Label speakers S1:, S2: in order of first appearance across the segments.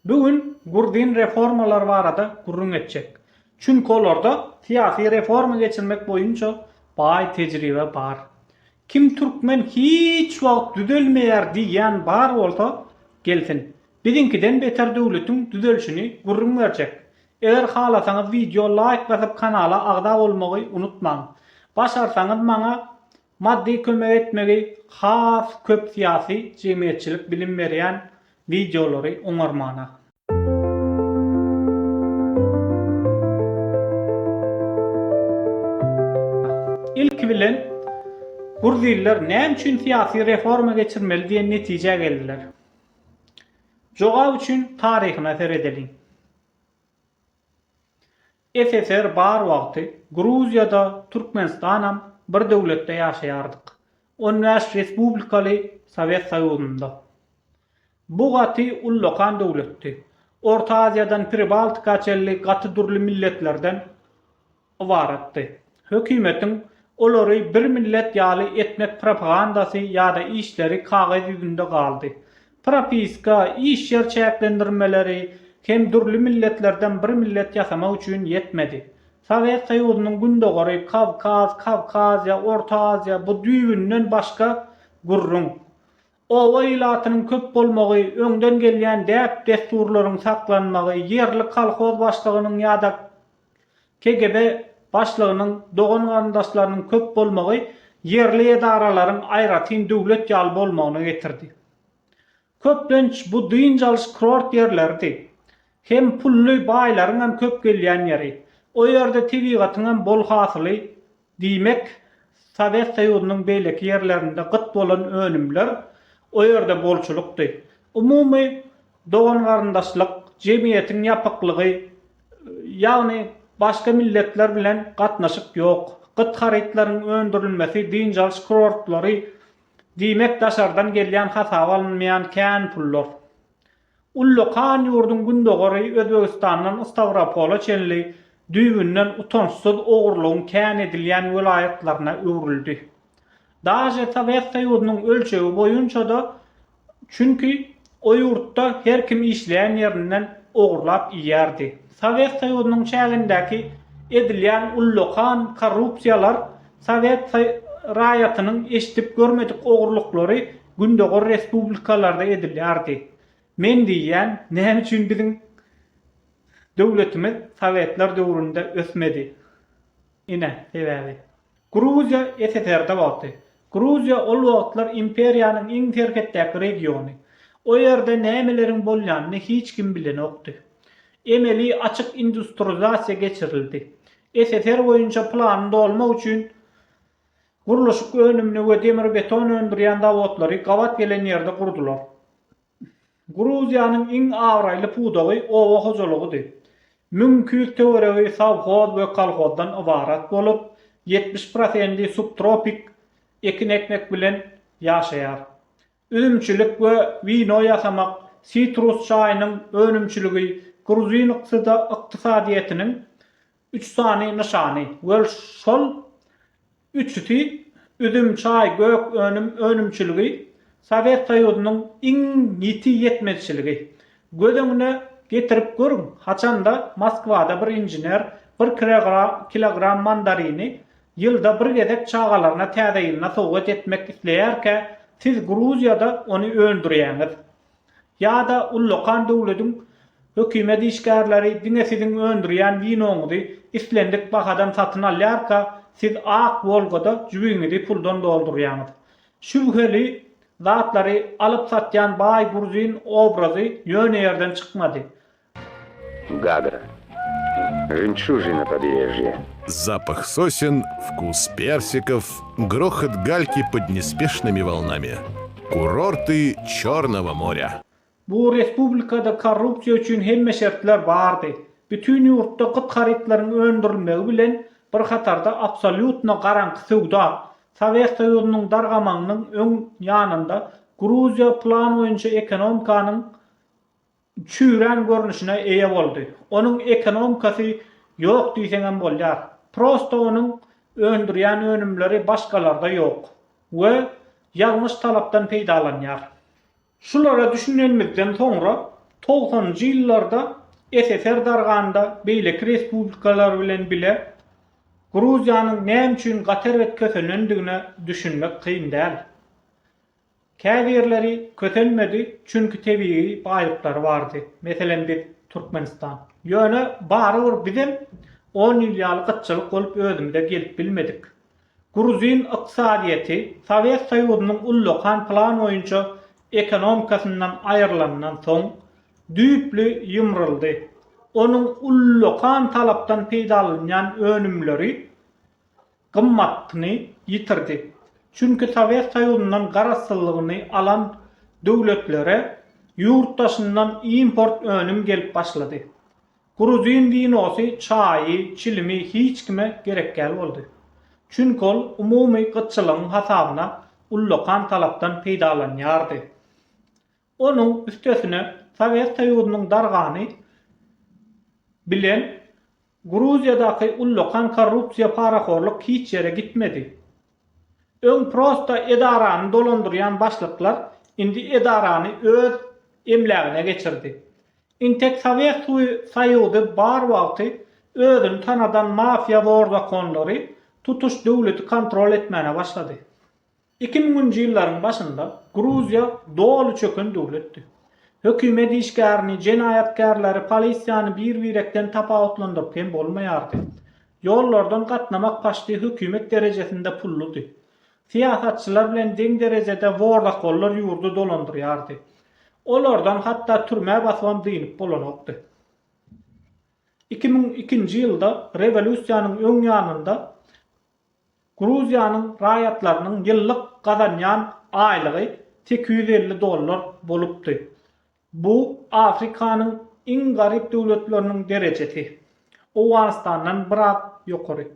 S1: Bugün gurdiň reformalar barada gurrun etjek. Çünki olarda siyasi reforma geçirmek boyunça baý tejribe bar. Kim türkmen hiç wagt düzelmeýär diýen bar bolsa gelsin. Bizinkiden beter döwletiň düzelşini gurrun berjek. Eger halasaňyz video like basyp kanala agda bolmagy unutmaň. Başarsaňyz maňa maddi kömek etmegi has köp siyasi jemgyýetçilik bilim berýän videolary oňarmana. İlk bilen Gurdiller näme üçin siyasi reforma geçirmeli diýen netije geldiler. Jogap üçin taryhyna seredeliň. SSR bar wagty Gruziýada Türkmenistanam bir döwletde ýaşaýardyk. Onäş respublikaly Sowet Soýuzynda. Bu gaty ullukan döwletdi. Orta Aziýadan Pribaltikaçelli gaty durly milletlerden ibaratdy. Hökümetiň olary bir millet ýaly etmek propagandasy ýa-da işleri kagaz ýüzünde galdy. Propiska, iş ýer çäklendirmeleri hem durly milletlerden bir millet ýasamak üçin ýetmedi. Sowet Soýuzynyň gündogary Kavkaz, Kavkaziýa, Orta Aziýa bu düýbünden başga gurrun. Owa ýylatynyň köp bolmagy, öňden gelýän däp desturlaryň saklanmagy, ýerli kolhoz başlygynyň ýa-da KGB başlygynyň dogan garandaşlarynyň köp bolmagy ýerli edaralaryň aýratyn döwlet ýaly bolmagyna getirdi. Köplenç bu dynjalyş kurort ýerlerdi. Hem pully baýlaryň hem köp gelýän ýeri. O ýerde tebigatyň hem bol hasyly diýmek Sowet Soýuzynyň beýleki ýerlerinde gyt bolan önümler o ýerde bolçulukdy. Umumy dogan garandaşlyk, jemgyýetiň ýapyklygy, ýagny başga milletler bilen gatnaşyk ýok. Gyt harytlaryň öndürilmesi, dynjalyş kurortlary diýmek daşardan gelýän hasap alınmaýan kän pullar. Ullukan ýurdun gündogary Özbegistandan Stavropola çenli düýbünden utançsyz ogurlugyň kän edilýän welaýatlaryna öwrüldi. Daşa Sowet Soýuzynyň ölçegi boýunça da çünki o ýurtda her kim işleýän ýerinden ogurlap ýerdi. Sowet Soýuzynyň çägindäki edilýän ullukan korrupsiýalar Sowet raýatynyň eşitip görmedik ogurluklary gündogary respublikalarda edilýärdi. Men diýen, näme üçin biziň döwletimiz Sowetler döwründe ösmedi? Ine sebäbi. Gruziýa SSR-de boldy. Gruziýa ol wagtlar imperiýanyň iň terketdäki regiony. O ýerde nämeleriň bolýanyny hiç kim bilen okdy. Emeli açyk industrializasiýa geçirildi. SSR boýunça plany dolmak üçin guruluşyk önümine we demir beton öndürýän dawatlary gawat gelen ýerde kurdular. Gruziýanyň iň awraýly pudagy owa hojalygydy. Mümkin teoregi savhoz we kolhozdan ibarat bolup 70% subtropik ekin ekmek bilen ýaşaýar. Üzümçilik we wino ýasamak, sitrus çaýynyň önümçiligi Gruziýa ykdysadyetiniň 3 sany nyşany. Wel şol üçüti üzüm, çaý, gök önümçiligi Sowet Soýuzynyň iň ýiti ýetmezçiligi. Gödüňne getirip görüň. Haçanda Moskwada bir injener 1 kilogram mandarini ýylda bir gezek çağalaryna täze ýylyna sowgat etmek isleýärkä, siz Gruziýada ony öndürýäňiz. Ýa-da ullukan döwletiň hökümet işgärleri diňe siziň öndürýän winoňyzy islendik bahadan satyn alýarka, siz ak Volgada jübiňizi puldan doldurýaňyz. Şübheli zatlary alyp satýan baý Gruzin obrazy ýöne ýerden çykmady.
S2: Гагра. Жемчужина побережья.
S3: Запах сосен, вкус персиков, грохот гальки под неспешными волнами. Курорты Черного моря.
S1: Bu respublikada korrupsiýa üçin hemme şertler bardy. Bütün ýurtda gyt harytlaryň öndürilmegi bilen bir hatarda absolutna garanky sowda. Sowet Soýuzynyň dargamanynyň öň ýanynda Gruziýa plan boýunça ekonomikanyň çüren görnüşine eýe boldy. Onuň ekonomikasy ýok diýseňem bolýar. Prosto onuň öndürýän önümleri başgalarda ýok we ýalňyş talapdan peýdalanýar. Şulara düşünelmekden sonra 90-njy ýyllarda SSR darganda beýleki respublikalar bilen bile Gruziýanyň näme üçin gaterwet kösenendigine düşünmek kyn däl. Käbirleri kösenmedi çünki tebii baýlyklary bardy. Meselen biz Türkmenistan. Ýöne baryr bizim 10 ýyllyk gıtçylyk bolup özümde gelip bilmedik. Gruzin ykdysadyety Sowet Soýuzynyň ullukan plan boýunça ekonomikasyndan aýrylandan soň düýpli ýymryldy. Onuň ullukan talapdan peýdalanýan önümleri gymmatyny ýitirdi. Çünki Sowet Soýuzynyň garaşsyzlygyny alan döwletlere ýurtdaşyndan import önüm gelip başlady. Gruzin winosy, çaýy, çilimi hiç kime gerek gel boldy. Çünki ol umumy gıtçylygyň hasabyna ullukan talapdan peýdalanýardy. Onuň üstesine Sowet Soýuzynyň dargany bilen Gruziýadaky ullukan korrupsiýa paraxorlyk hiç ýere gitmedi. Öň prosta edarany dolandyrýan başlyklar indi edarany öz emlägine geçirdi. Intek Sowet Soýuzy bar wagty özüni tanadan mafiýa bordakonlary tutuş döwleti kontrol etmäne başlady. 2000-nji ýyllaryň başynda Gruziýa dolu çöken döwletdi. Hökümet işgärini, jenayatkarlary, polisiýany bir-birekden tapawutlandyryp hem bolmaýardy. Ýollardan gatnamak başly hökümet derejesinde pulludy. Siýasatçylar bilen deň derejede bordakonlar ýurdu dolandyrýardy. Olardan hatda türme baswan diýip bolanokdy. 2002-nji ýylda rewolýusiýanyň öň ýanynda Gruziýanyň raýatlarynyň ýyllyk gazanýan aýlygy $850 bolupdy. Bu Afrikanyň iň garyp döwletleriniň derejesi. Owganistandan biraz ýokary.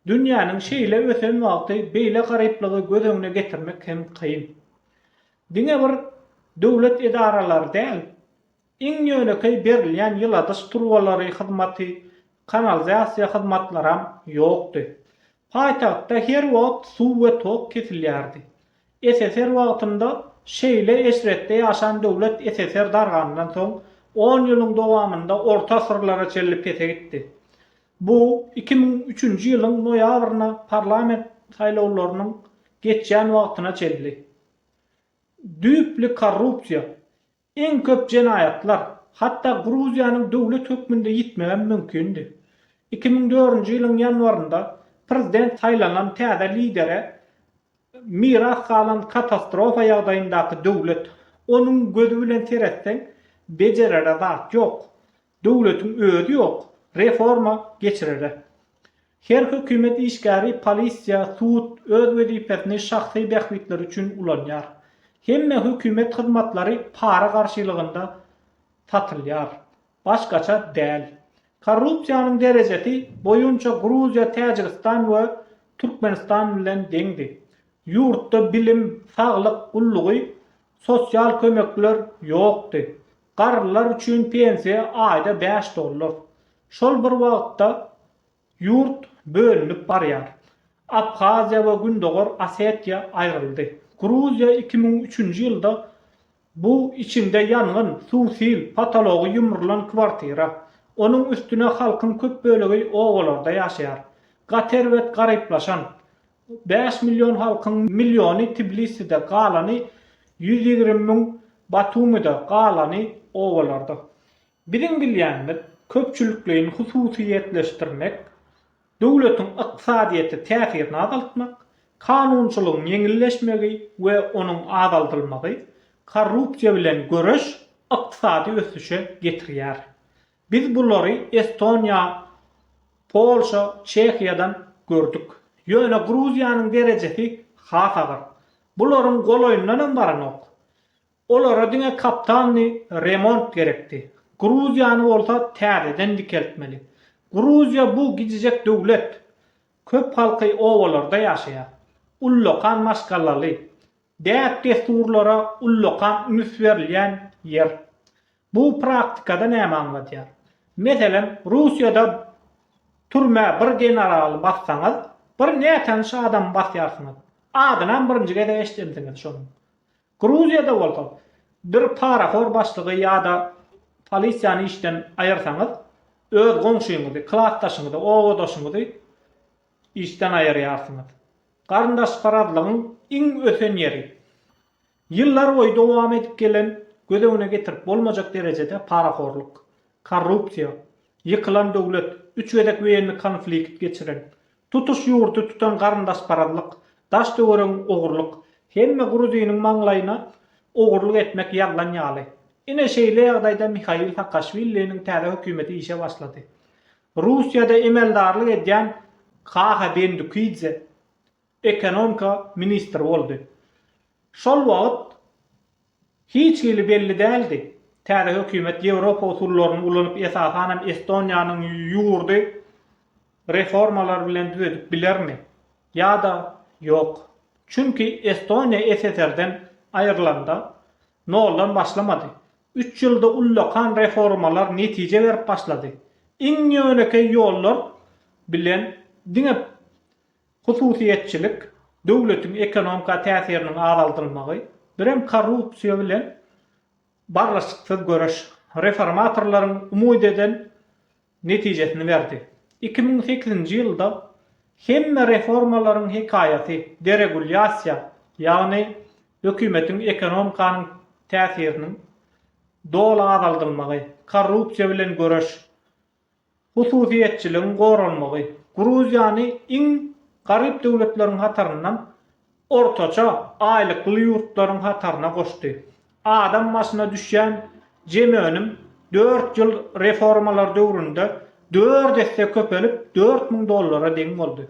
S1: Dünýäniň şeýle ösen wagty beýle garyplygy göz öňüne getirmek hem kyn. Diňe bir döwlet edaralary däl, iň ýönekey berilýän ýyladys turwalary hyzmaty, kanalizasiýa hyzmatlaram ýokdy. Paýtagtda her wagt suw we tok kesilýärdi. SSR wagtynda şeýle eşretde ýaşan döwlet SSR dargandan soň 10 ýylyň dowamında orta syrlara çellip kete gitdi. Bu 2003-nji ýylyň noýabryna parlament saýlawlarynyň geçýän wagtyna çeldi. Düýpli korrupsiýa, en köp jenayatlar, hatda Gruziýanyň döwlet hökmünde ýitmegen mümkindi. 2004-nji ýylyň ýanwarynda prezident saýlanan täze lidere miras kalan katastrofa ýagdaýyndaky döwlet onuň gözü bilen seretseň bejerere zat ýok. Döwletiň özü ýok. Reforma geçirere. Her hökümet işgäri, polisiýa, sud öz wezipesini şahsy behbitler üçin ulanýar. Hemme hökümet hyzmatlary para garşylygynda satylýar. Başgaça däl. Korrupsiýanyň derejesi boýunça Gruziýa, Täjikistan we Türkmenistan bilen deňdi. Ýurtda bilim, saglyk, ullugy, sosial kömekler ýokdy. Garlylar üçin pensiýa aýda $5. Şol bir wagtda ýurt bölünip barýar. Abhaziýa we Gündogor Osetiýa aýryldy. Gruziýa 2003-nji ýylda bu içinde ýangyn, suwsil, patology ýumrulan kwartira. Onuň üstüne halkyň köp bölegi owalarda ýaşaýar. Gaterwet garyplaşan 5 milyon halkyň milyony Tbiliside galany 120.000 Batumyda galany owalarda. Biziň bilýänimiz köpçülüklerini hususiýetleşdirmek, döwletiň ykdysadyety täsirini azaltmak, kanunçylygyň ýeňilleşmegi we onuň azaldylmagy, korrupsiýa bilen göreş ykdysady ösüşe getirýär. Biz bulary Estoniýa, Polşa, Çekiýadan gördük. Ýöne Gruziýanyň derejesi has agyr. Bularyň golaýyndan baranok. Olara diňe kapitany remont gerekdi. Gruziýany bolsa täzeden dikeltmeli. Gruziýa bu gidijek döwlet. Köp halky owalarda ýaşaýar. Ullukan maşgallaly. Däp desturlara ullukan üns berilýän ýer. Bu praktikada näme anlatýar? Meselen Russiýada türme bir generaly bassaňyz, bir näten adam basýarsyňyz. Adynan birinji gede eşitdiňiz şonu. Gruziýada bolsa bir paraxor başlygy ýa-da polisiýany işden ayırsaňyz, öz goňşuňyzy, klassdaşyňyzy, ogodaşyňyzy işden ayırýarsyňyz. Garyndaş paradlygyň iň ösen ýeri. Ýyllar boýy dowam edip gelen, gödegine getirip bolmajak derejede paraxorluk, korrupsiýa, ýykylan döwlet, üç gedek beýenli konflikt geçiren, tutuş ýurdu tutan garyndaş paradlyk, daş döweren ogurluk, hemme Gruziýanyň maňlaýyna ogurluk etmek ýaglan ýaly. Ine şeýle ýagdaýda Mikhail Saakashviliň täze hökümeti işe başlady. Russiýada emeldarlyk edýän Kaha Bendukidze ekonomika ministri boldy. Şol wagt hiç gili belli däldi. Täze hökümet Ýewropa usullaryny ulanyp esasanam Estoniýanyň ýurdy reformalar bilen düzedip bilermi? Ýa-da ýok. Çünki Estoniýa SSR'den aýrylanda nolan başlamady. 3 ýylda ullakan reformalar netije berip başlady. Iň ýönekej ýollar bilen diňe hususiýetçilik, döwletiň ekonomika täsiriniň azaltylmagy, birem korrupsiýa bilen barlaşyksyz göreş reformatorlaryň umyd eden netijesini berdi. 2008-nji ýylda hemme reformalaryň hekaýaty deregulýasiýa, ýagny hökümetiň ekonomikanyň täsiriniň dola azaltylmagy, korrupsiýa bilen göreş, hususiýetçiligiň goralmagy, Gruziýany iň garyp döwletleriň hataryndan ortaça aýlykly ýurtlaryň hataryna goşdy. Adam masyna düşýän jemi önüm 4 ýyl reformalar döwründe 4 esse köpelip $4.000 deň boldy.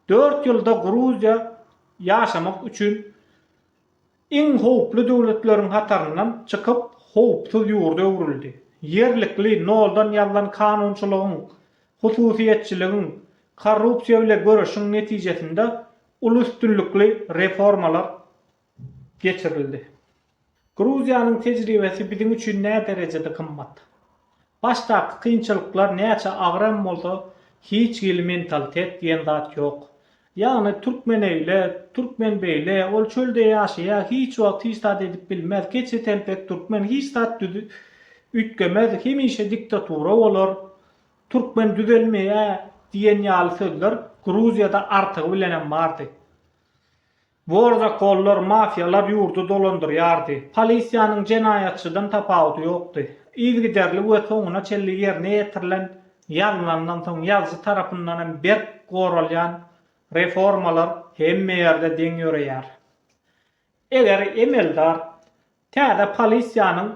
S1: 4 ýylda Gruziýa ýaşamak üçin iň howply döwletleriň hataryndan çykyp howpsuz ýurda öwrüldi. Yerlikli noldan ýalan kanunçylygyň, hususiýetçiligiň, korrupsiýa bilen göreşiň netijesinde ulu üstünlikli reformalar geçirildi. Gruziýanyň tejribesi biziň üçin näme derejede kymmat? Başdaky kynçylyklar näçe agram bolsa, hiç gil mentalitet diýen zat ýok. Ýagny türkmen eýle, türkmen beýle, ol çölde ýaşaýar, hiç wagt hiç zat edip bilmez. Geçe telpek türkmen hiç zat ütgemez, hemişe diktatura bolar, türkmen düzelmeýär diýen ýaly sözler Gruziýada artygy bilen bardy. Borza kollar, mafiyalar ýurdu dolandyrýardy. Polisiýanyň jenaýatçydan tapawaty ýokdy. İzgiderli we soňuna çelli ýerine ýetirilen ýaglandan soň ýazgy tarapyndan berk goralýan reformalar hemme ýerde deň ýöreýär. Eger emeldar täze polisiýanyň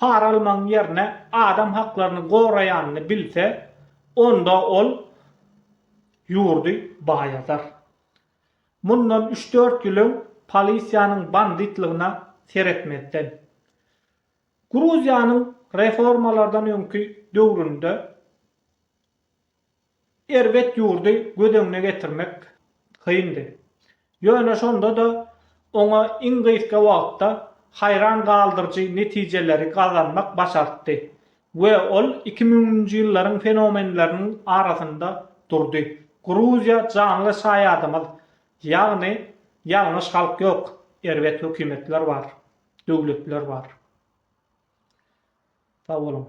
S1: para almaň ýerine adam haklaryny goraýanyny bilse, onda ol ýurdy baýazar. Mundan 3-4 ýyl polisiýanyň banditlygyna seretmekden. Gruziýanyň reformalardan öňki döwründe erbet ýurdy gödegine getirmek kyndy. Ýöne şonda da oňa iň gysga wagtda hayran galdyrjy netijeleri gazanmak başartdy we ol 2000-nji ýyllaryň fenomenleriniň arasynda durdy. Gruziýa canly şaýadymyz, ýagny ýalňyş halk ýok, erbet hökümetler bar, döwletler bar. Sağ olun.